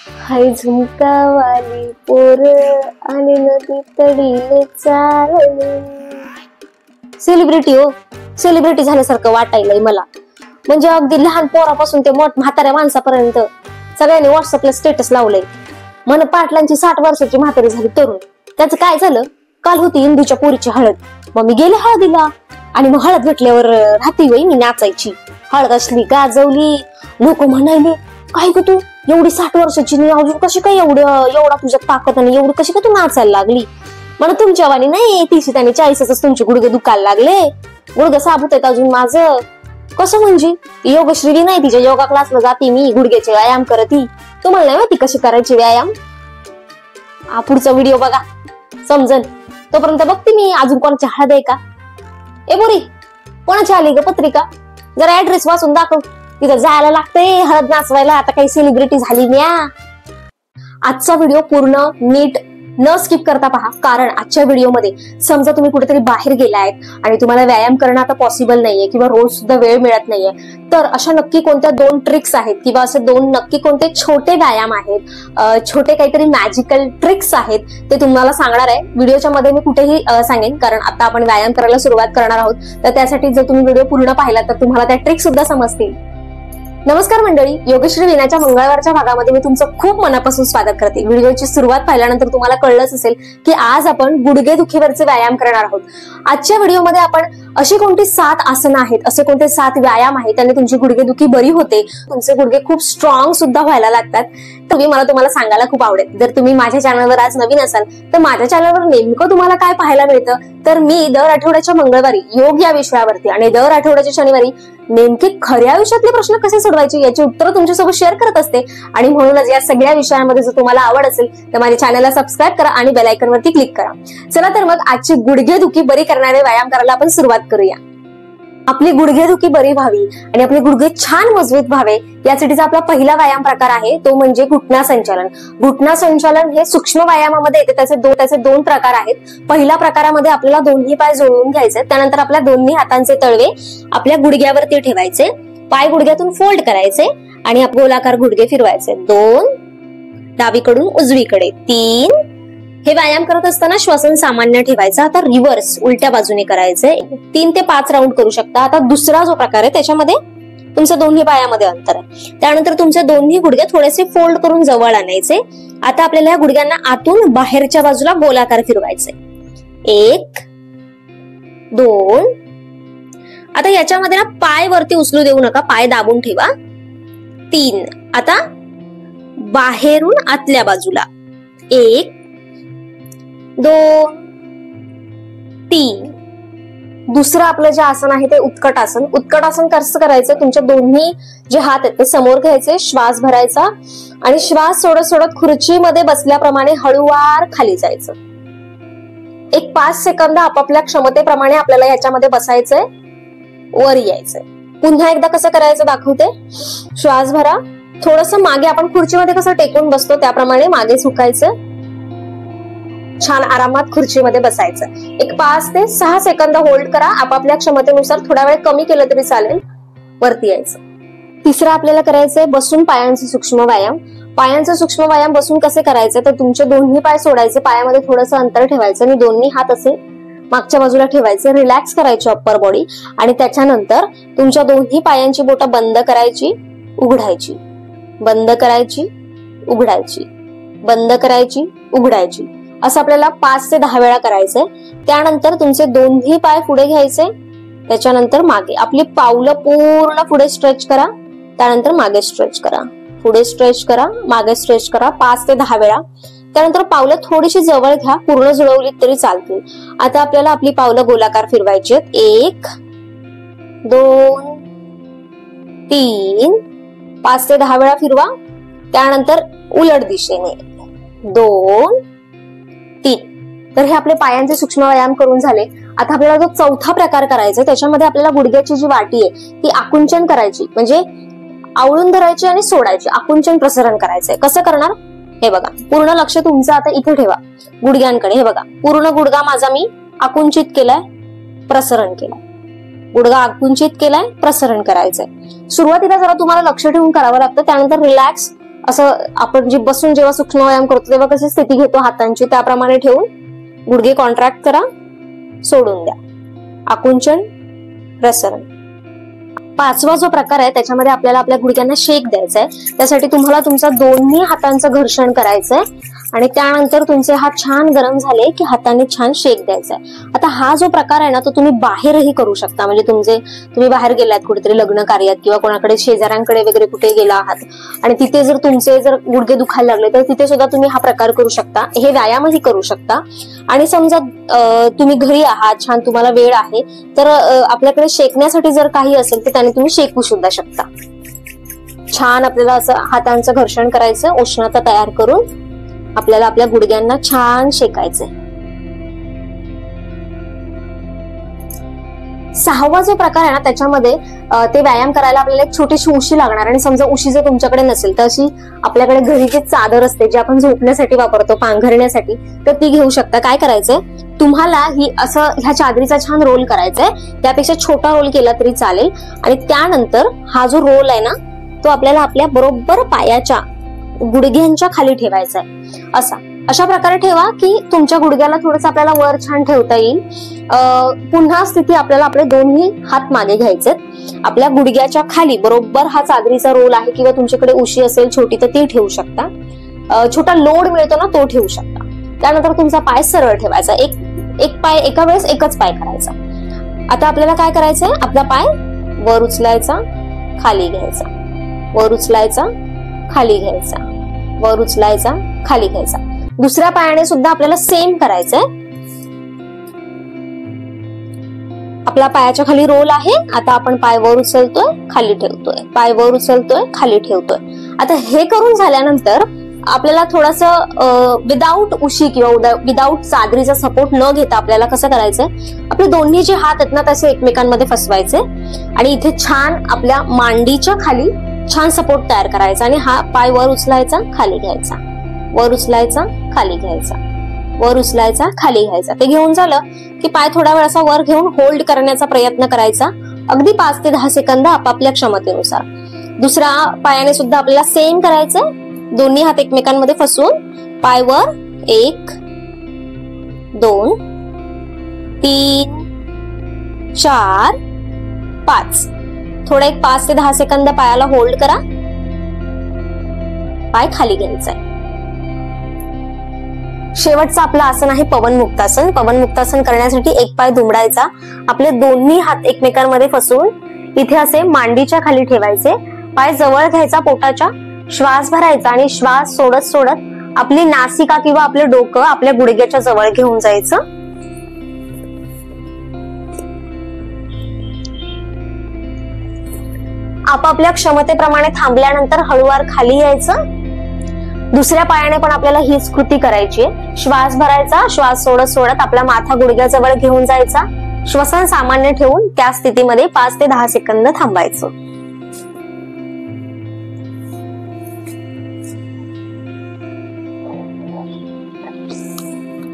हाय झुमकावाली पोर आणि नदी तडीले चालले. सेलिब्रिटी हो, सेलिब्रिटी झाल्यासारखं वाटायलंय मला. म्हणजे अगदी लहान पोरापासून ते म्हाताऱ्या माणसापर्यंत सगळ्यांनी व्हॉट्सअपला स्टेटस लावलंय. मन पाटलांची 60 वर्षाची म्हातारी झाली तरुण. त्याचं काय झालं, काल होती इंदूच्या पोरीची हळद. मग मी गेले हळदीला आणि मग हळद भेटल्यावर राहती वय मी नाचायची. हळद असली गाजवली, लोक म्हणायले काय ग तू एवढी 60 वर्षाची नाही अजून कशी काय एवढा तुझ्यात ताकद आणि एवढी कशी काय तू नाचायला लागली. मला तुमच्या वाणी नाही 30 आणि 40 तुमचे गुडघे दुखायला लागले. गुडघे साबूत आहेत अजून माझं. कसं म्हणजे योगश्री नाही, तिच्या योगा क्लासला जाते मी, गुडघ्याचे व्यायाम करती. तुम्हाला नाही माहिती कशी करायची व्यायाम. पुढचा व्हिडिओ बघा समजन. तोपर्यंत बघते मी अजून कोणाची हळद आहे का. ए बोरी कोणाची आली ग पत्रिका, जरा ऍड्रेस वाचून दाखव. तिथं जायला लागतंय हळद नाचवायला. आता काही सेलिब्रिटी झाली म्या. आजचा व्हिडिओ पूर्ण नीट न स्किप करता पहा, कारण आजच्या व्हिडिओमध्ये समजा तुम्ही कुठेतरी बाहेर गेलाय आणि तुम्हाला व्यायाम करणं आता पॉसिबल नाहीये किंवा रोज सुद्धा वेळ मिळत नाहीये, तर अशा नक्की कोणत्या 2 ट्रिक्स आहेत किंवा असे 2 नक्की कोणते छोटे व्यायाम आहेत, छोटे काहीतरी मॅजिकल ट्रिक्स आहेत ते तुम्हाला सांगणार आहे. व्हिडिओच्या मध्ये मी कुठेही सांगेन, कारण आता आपण व्यायाम करायला सुरुवात करणार आहोत. तर त्यासाठी जर तुम्ही व्हिडिओ पूर्ण पाहिला तर तुम्हाला त्या ट्रिक्स सुद्धा समजतील. नमस्कार मंडळी, योगश्री विनाच्या मंगळवारच्या भागामध्ये मी तुमचं खूप मनापासून स्वागत करते. व्हिडिओची सुरुवात पाहिल्यानंतर तुम्हाला कळलंच असेल की आज आपण गुडघेदुखीवरचे व्यायाम करणार आहोत. आजच्या व्हिडिओमध्ये आपण अशी कोणती 7 आसनं आहेत, असे कोणते 7 व्यायाम आहेत त्याने तुमची गुडघेदुखी बरी होते, तुमचे गुडघे खूप स्ट्रॉंग सुद्धा व्हायला लागतात. मला तुम्हाला सांगायला खूप आवडेल. जर तुम्ही माझ्या चॅनलवर आज नवीन असाल तर माझ्या चॅनलवर नेमकं तुम्हाला काय पाहायला मिळतं, तर मी दर आठवड्याच्या मंगळवारी योग या विषयावरती आणि दर आठवड्याच्या शनिवारी नेमके खऱ्या आयुष्यातले प्रश्न कसे सोडवायचे याची उत्तरं तुमच्यासोबत शेअर करत असते. आणि म्हणूनच या सगळ्या विषयांमध्ये जर तुम्हाला आवड असेल तर माझ्या चॅनलला सबस्क्राईब करा आणि बेल आयकॉन वरती क्लिक करा. चला तर मग आजची गुडघेदुखी बरी करणारे व्यायाम करायला आपण सुरुवात करूया. आपली गुडघेदुखी बरी व्हावी आणि आपले गुडघे छान मजबूत व्हावे यासाठीचा आपला पहिला व्यायाम प्रकार आहे तो म्हणजे घुटना संचालन. घुटना संचालन हे सूक्ष्म व्यायामामध्ये येते. त्याचे 2 प्रकार आहेत. पहिल्या प्रकारामध्ये आपल्याला दोन्ही पाय जोडून घ्यायचे, त्यानंतर आपल्या दोन्ही हातांचे तळवे आपल्या गुडघ्यावरती ठेवायचे, पाय गुडघ्यातून फोल्ड करायचे आणि गोलाकार गुडघे फिरवायचे. 2 डावीकडून उजवीकडे, 3 हे व्यायाम करत असताना श्वसन सामान्य ठेवायचं. आता रिव्हर्स उलट्या बाजूने करायचे. 3 ते 5 राऊंड करू शकता. आता दुसरा जो प्रकार आहे त्याच्यामध्ये तुमच्या दोन्ही पायामध्ये अंतर आहे. त्यानंतर तुमचे दोन्ही गुडघे थोडेसे फोल्ड करून जवळ आणायचे. आता आपल्याला या गुडघ्यांना आतून बाहेरच्या बाजूला गोलाकार फिरवायचे. 1 2. आता याच्यामध्ये ना पाय वरती उचलू देऊ नका, पाय दाबून ठेवा. 3. आता बाहेरून आतल्या बाजूला 1 2 3. दुसरं आपलं जे आसन आहे ते उत्कट आसन. उत्कट आसन कसं करायचं, तुमच्या दोन्ही जे हात आहेत ते समोर घ्यायचे, श्वास भरायचा आणि श्वास सोडत सोडत खुर्चीमध्ये बसल्याप्रमाणे हळूवार खाली जायचं. एक 5 सेकंद आपापल्या क्षमतेप्रमाणे आपल्याला याच्यामध्ये बसायचंय, वर यायचंय. पुन्हा एकदा कसं करायचं दाखवते. श्वास भरा, थोडस मागे आपण खुर्चीमध्ये कसं टेकून बसतो त्याप्रमाणे मागे झुकायचं, छान आरामात खुर्चीमध्ये बसायचं. एक 5 ते 6 सेकंद होल्ड करा. आपापल्या क्षमतेनुसार थोडा वेळ कमी केलं तरी चालेल, वरती यायचं. तिसरं आपल्याला करायचंय बसून पायांचे सूक्ष्म व्यायाम. पायांचे सूक्ष्म व्यायाम बसून कसे करायचे, तर तुमचे दोन्ही पाय सोडायचे, पायामध्ये थोडंसं अंतर ठेवायचं आणि दोन्ही हात असे मागच्या बाजूला ठेवायचे, रिलॅक्स करायची अप्पर बॉडी आणि त्याच्यानंतर तुमच्या दोन्ही पायांची बोटं बंद करायची, उघडायची, बंद करायची, उघडायची, बंद करायची, उघडायची. असं आपल्याला 5 ते 10 वेळा करायचंय. त्यानंतर तुमचे दोन्ही पाय पुढे घ्यायचे, त्याच्यानंतर मागे. आपली पावलं पूर्ण पुढे स्ट्रेच करा, त्यानंतर मागे स्ट्रेच करा, पुढे स्ट्रेच करा, मागे स्ट्रेच करा 5 ते 10 वेळा. त्यानंतर पावलं थोडीशी जवळ घ्या, पूर्ण जुळवली तरी चालतील. आता आपल्याला आपली पावलं गोलाकार फिरवायची आहेत. 1 2 3 5 ते 10 वेळा फिरवा. त्यानंतर उलट दिशेने 2 3. तर हे आपले पायांचे सूक्ष्म व्यायाम करून झाले. आता आपल्याला जो चौथा प्रकार करायचा त्याच्यामध्ये आपल्याला गुडघ्याची जी वाटी आहे ती आकुंचन करायची, म्हणजे आवळून धरायची आणि सोडायची, आकुंचन प्रसरण करायचंय. कसं करणार हे बघा. पूर्ण लक्ष तुमचं आता इथे ठेवा गुडघ्यांकडे. हे बघा, पूर्ण गुडघा माझा मी आकुंचित केलाय, प्रसरण केलाय. गुडघा आकुंचित केलाय, प्रसरण करायचंय. सुरुवातीला जरा तुम्हाला लक्ष ठेवून करावं लागतं, त्यानंतर रिलॅक्स असं आपण जे बसून जेव्हा सूक्ष्म व्यायाम करतो तेव्हा कशी स्थिती घेतो हातांची, त्याप्रमाणे ठेवून गुडघे कॉन्ट्रॅक्ट करा, सोडून द्या. आकुंचन, प्रसरण. 5वा जो प्रकार आहे त्याच्यामध्ये आपल्याला आपल्या गुडघ्यांना शेक द्यायचा आहे. त्यासाठी तुम्हाला तुमचा दोन्ही हातांचं घर्षण करायचंय आणि त्यानंतर तुमचे हात छान गरम झाले की हाताने छान शेक द्यायचा आहे. आता हा जो प्रकार आहे ना तो तुम्ही बाहेरही करू शकता. म्हणजे तुम्ही बाहेर गेलात कुठेतरी लग्न कार्यात किंवा कोणाकडे शेजाऱ्यांकडे वगैरे कुठे गेला आहात आणि तिथे जर तुमचे गुडघे दुखायला लागले तर तिथे सुद्धा तुम्ही हा प्रकार करू शकता. हे व्यायामही करू शकता. आणि समजा तुम्ही घरी आहात, छान तुम्हाला वेळ आहे, तर आपल्याकडे शेकण्यासाठी जर काही असेल तर त्याने तुम्ही शेकू सुद्धा शकता. छान आपल्याला असं हातांचं घर्षण करायचं, उष्णता तयार करून आपल्याला आपल्या गुडघ्यांना छान शेकायचंय. 6वा जो प्रकार आहे ना त्याच्यामध्ये ते व्यायाम करायला आपल्याला एक छोटीशी उशी लागणार. आणि समजा उशी जर तुमच्याकडे नसेल तर अशी आपल्याकडे घरी जी चादर असते जी आपण झोपण्यासाठी वापरतो, पांघरण्यासाठी, तर ती घेऊ शकता. काय करायचंय तुम्हाला, ह्या चादरीचा छान रोल करायचाय. त्यापेक्षा छोटा रोल केला तरी चालेल. आणि त्यानंतर हा जो रोल आहे ना तो आपल्याला आपल्या बरोबर पायाच्या गुडघ्यांच्या खाली ठेवायचा आहे. अशा प्रकारे ठेवा की तुमच्या गुडघ्याला थोडंसं आपल्याला वर छान ठेवता येईल. पुन्हा स्थिती आपल्याला आपले दोन्ही हात मागे घ्यायचे, आपल्या गुडघ्याच्या खाली बरोबर हा चादरीचा रोल आहे किंवा तुमच्याकडे उशी असेल छोटी तर ती ठेवू शकता. छोटा लोड मिळतो ना तो ठेवू शकता. त्यानंतर तुमचा पाय सरळ ठेवायचा. एक पाय एका वेळेस एकच पाय करायचा. आता आपल्याला काय करायचंय, आपला पाय वर उचलायचा, खाली घ्यायचा, वर उचलायचा, खाली घ्यायचा, वर उचलायचा, खाली घ्यायचा. दुसऱ्या पायाने सुद्धा आपल्याला सेम करायचंय. आपला पायाच्या खाली रोल आहे. आता आपण पाय वर उचलतोय, खाली ठेवतोय, पाय वर उचलतोय, खाली ठेवतोय. आता हे करून झाल्यानंतर आपल्याला थोडंसं विदाऊट उशी किंवा विदाऊट चादरीचा सपोर्ट न घेता आपल्याला कसं करायचंय, आपले दोन्ही जे हात आहेत ना तसे एकमेकांमध्ये फसवायचे आणि इथे छान आपल्या मांडीच्या खाली छान सपोर्ट तयार करायचा आणि हा पाय वर उचलायचा, खाली घ्यायचा, वर उचलायचा, खाली घ्यायचा, वर उचलायचा, खाली घ्यायचा. ते घेऊन झालं की पाय थोडा वेळ असा वर घेऊन होल्ड करण्याचा प्रयत्न करायचा, अगदी 5 ते 10 सेकंद आपापल्या क्षमतेनुसार. दुसऱ्या पायाने सुद्धा आपल्याला सेम करायचंय. दोन्ही हात एकमेकांमध्ये फसवून पाय वर 1 2 3 4 5. थोडा एक 5 ते 10 सेकंद पायाला होल्ड करा. पाय खाली घ्यायचा आहे. शेवटचं आपलं आसन आहे पवन मुक्तासन. पवन मुक्तासन करण्यासाठी एक पाय दुमडायचा, आपले दोन्ही हात एकमेकांमध्ये फसवून इथे असे मांडीच्या खाली ठेवायचे, पाय जवळ घ्यायचा पोटाच्या, श्वास भरायचा आणि श्वास सोडत सोडत आपली नासिका किंवा आपलं डोकं आपल्या गुडघ्याच्या जवळ घेऊन जायचं. आपापल्या क्षमतेप्रमाणे थांबल्यानंतर हळूवार खाली यायचं. दुसऱ्या पायाने पण आपल्याला हीच कृती करायची आहे. श्वास भरायचा, श्वास सोडत सोडत आपला माथा गुडघ्याजवळ घेऊन जायचा, श्वसन सामान्य ठेवून त्या स्थितीमध्ये 5 ते 10 सेकंद थांबायचं.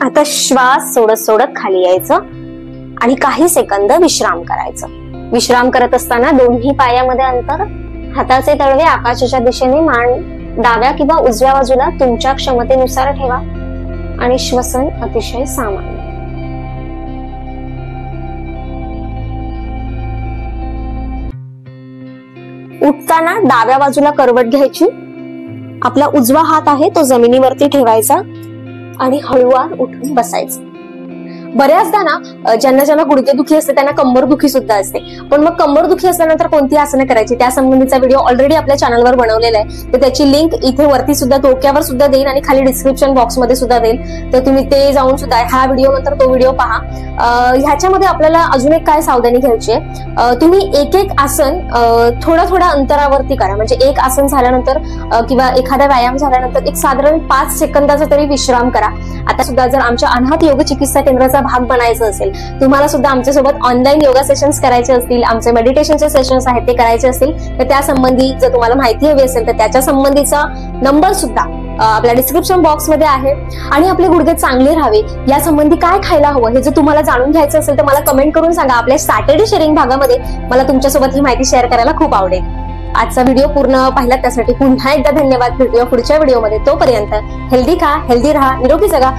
आता श्वास सोडत सोडत खाली यायचं आणि काही सेकंद विश्राम करायचं. विश्राम करत असताना दोन्ही पायामध्ये अंतर, हाताचे तळवे आकाशाच्या दिशेने, मान डाव्या किंवा उजव्या बाजूला तुमच्या क्षमतेनुसार ठेवा आणि श्वसन अतिशय सामान्य. उठताना डाव्या बाजूला करवट घ्यायची, आपला उजवा हात आहे तो जमिनीवरती ठेवायचा आणि हळूवार उठून बसायचं. बऱ्याचदा ना ज्यांना गुडघेदुखी असते त्यांना कंबरदुखी सुद्धा असते. पण मग कंबरदुखी असल्यानंतर कोणती आसनं करायची त्या संबंधीचा व्हिडिओ ऑलरेडी आपल्या चॅनलवर बनवलेला आहे. तर त्याची लिंक इथे वरती सुद्धा डोक्यावर सुद्धा देईन आणि खाली डिस्क्रिप्शन बॉक्स मध्ये सुद्धा देईल. तर तुम्ही ते जाऊन सुद्धा ह्या व्हिडिओ नंतर तो व्हिडिओ पहा. ह्याच्यामध्ये आपल्याला अजून एक काय सावधानी घ्यायची आहे, तुम्ही एक आसन थोड्या अंतरावरती करा. म्हणजे एक आसन झाल्यानंतर किंवा एखादा व्यायाम झाल्यानंतर एक साधारण 5 सेकंदाचा तरी विश्राम करा. आता सुद्धा जर आमच्या अनाथ योग चिकित्सा केंद्राचा भाग बनायचं असेल, तुम्हाला सुद्धा आमच्यासोबत ऑनलाईन योगा सेशन्स करायचे असतील, आमचे मेडिटेशनचे सेशन्स आहेत ते करायचे असतील, तर त्या संबंधी जर तुम्हाला माहिती हवी असेल तर त्याच्या संबंधीचा नंबर सुद्धा आपल्या डिस्क्रिप्शन बॉक्स मध्ये आहे. आणि आपले गुडघे चांगले राहावे या संबंधी काय खायला हवं हे जर तुम्हाला जाणून घ्यायचं असेल तर मला कमेंट करून सांगा. आपल्या सॅटर्डे शेअरिंग भागामध्ये मला तुमच्यासोबत ही माहिती शेअर करायला खूप आवडेल. आजचा व्हिडिओ पूर्ण पाहिला त्यासाठी पुन्हा एकदा धन्यवाद. भेटूया पुढच्या व्हिडिओमध्ये. तोपर्यंत हेल्दी खा, हेल्दी राहा, निरोगी जगा.